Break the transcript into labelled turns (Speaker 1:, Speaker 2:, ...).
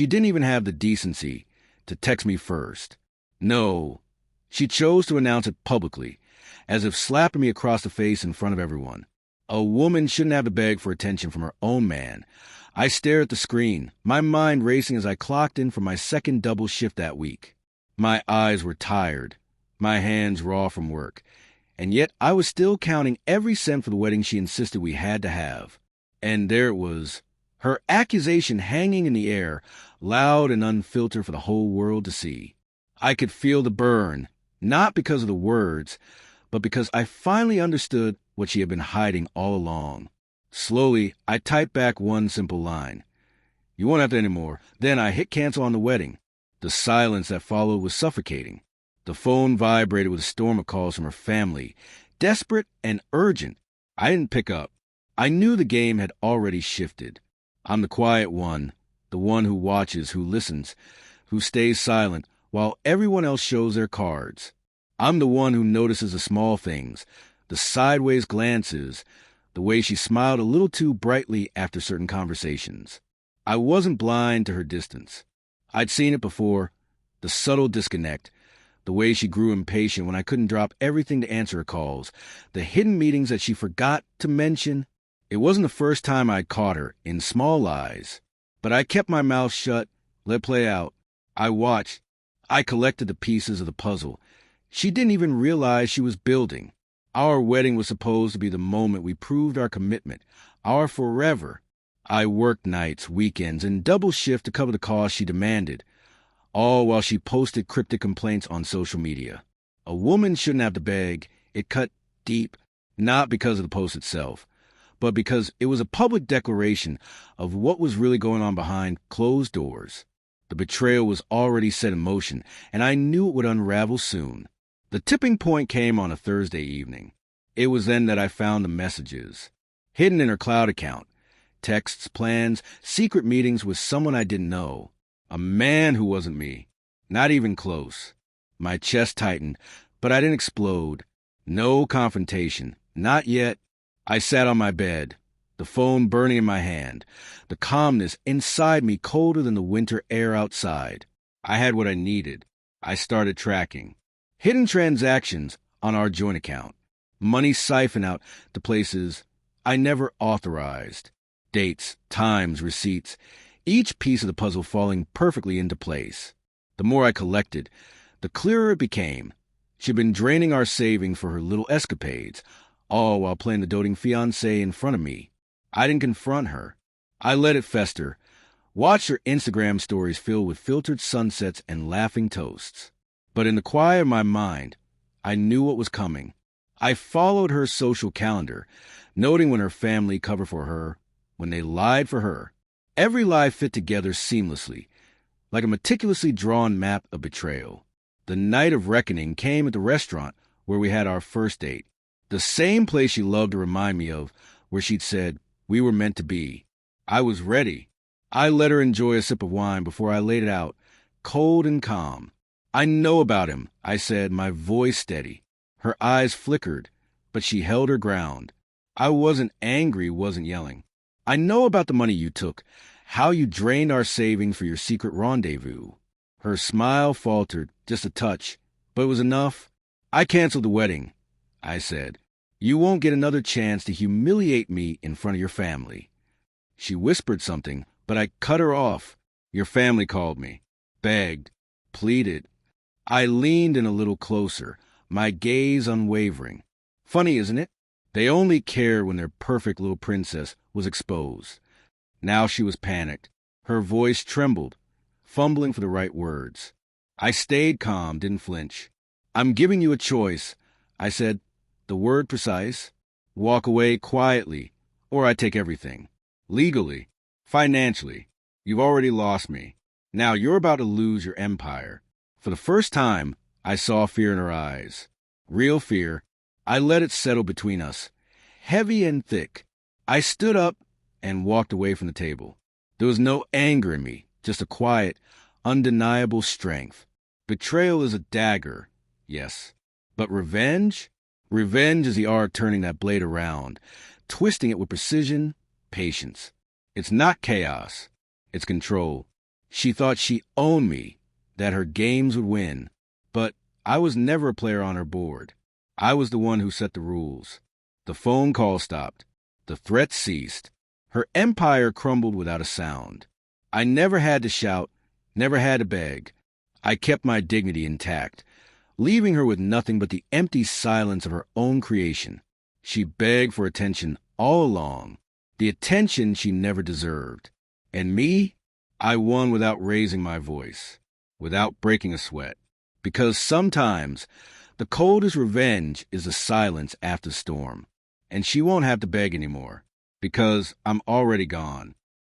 Speaker 1: She didn't even have the decency to text me first. No, she chose to announce it publicly, as if slapping me across the face in front of everyone. A woman shouldn't have to beg for attention from her own man. I stared at the screen, my mind racing as I clocked in for my second double shift that week. My eyes were tired, my hands raw from work, and yet I was still counting every cent for the wedding she insisted we had to have. And there it was, her accusation hanging in the air, loud and unfiltered for the whole world to see. I could feel the burn, not because of the words, but because I finally understood what she had been hiding all along. Slowly, I typed back one simple line. "You won't have to anymore." Then I hit cancel on the wedding. The silence that followed was suffocating. The phone vibrated with a storm of calls from her family, desperate and urgent. I didn't pick up. I knew the game had already shifted. I'm the quiet one, the one who watches, who listens, who stays silent while everyone else shows their cards. I'm the one who notices the small things, the sideways glances, the way she smiled a little too brightly after certain conversations. I wasn't blind to her distance. I'd seen it before, the subtle disconnect, the way she grew impatient when I couldn't drop everything to answer her calls, the hidden meetings that she forgot to mention. It wasn't the first time I'd caught her in small lies, but I kept my mouth shut, let it play out. I watched. I collected the pieces of the puzzle. She didn't even realize she was building. Our wedding was supposed to be the moment we proved our commitment, our forever. I worked nights, weekends, and double shift to cover the costs she demanded, all while she posted cryptic complaints on social media. A woman shouldn't have to beg. It cut deep, not because of the post itself, but because it was a public declaration of what was really going on behind closed doors. The betrayal was already set in motion, and I knew it would unravel soon. The tipping point came on a Thursday evening. It was then that I found the messages, hidden in her cloud account, texts, plans, secret meetings with someone I didn't know, a man who wasn't me, not even close. My chest tightened, but I didn't explode. No confrontation, not yet. I sat on my bed, the phone burning in my hand, the calmness inside me colder than the winter air outside. I had what I needed. I started tracking. Hidden transactions on our joint account. Money siphoned out to places I never authorized. Dates, times, receipts. Each piece of the puzzle falling perfectly into place. The more I collected, the clearer it became. She'd been draining our savings for her little escapades, all while playing the doting fiancé in front of me. I didn't confront her. I let it fester, watched her Instagram stories filled with filtered sunsets and laughing toasts. But in the quiet of my mind, I knew what was coming. I followed her social calendar, noting when her family covered for her, when they lied for her. Every lie fit together seamlessly, like a meticulously drawn map of betrayal. The night of reckoning came at the restaurant where we had our first date, the same place she loved to remind me of, where she'd said we were meant to be. I was ready. I let her enjoy a sip of wine before I laid it out, cold and calm. "I know about him," I said, my voice steady. Her eyes flickered, but she held her ground. I wasn't angry, wasn't yelling. "I know about the money you took, how you drained our savings for your secret rendezvous." Her smile faltered, just a touch, but it was enough. "I canceled the wedding," I said. "You won't get another chance to humiliate me in front of your family." She whispered something, but I cut her off. "Your family called me, begged, pleaded." I leaned in a little closer, my gaze unwavering. Funny, isn't it? They only cared when their perfect little princess was exposed. Now she was panicked. Her voice trembled, fumbling for the right words. I stayed calm, didn't flinch. "I'm giving you a choice," I said, the word precise. "Walk away quietly, or I take everything. Legally, financially. You've already lost me. Now you're about to lose your empire." For the first time, I saw fear in her eyes. Real fear. I let it settle between us, heavy and thick. I stood up and walked away from the table. There was no anger in me, just a quiet, undeniable strength. Betrayal is a dagger, yes. But revenge? Revenge is the art turning that blade around, twisting it with precision, patience. It's not chaos. It's control. She thought she owned me, that her games would win. But I was never a player on her board. I was the one who set the rules. The phone call stopped. The threats ceased. Her empire crumbled without a sound. I never had to shout, never had to beg. I kept my dignity intact, leaving her with nothing but the empty silence of her own creation. She begged for attention all along, the attention she never deserved. And me? I won without raising my voice, without breaking a sweat. Because sometimes the coldest revenge is the silence after storm. And she won't have to beg anymore, because I'm already gone.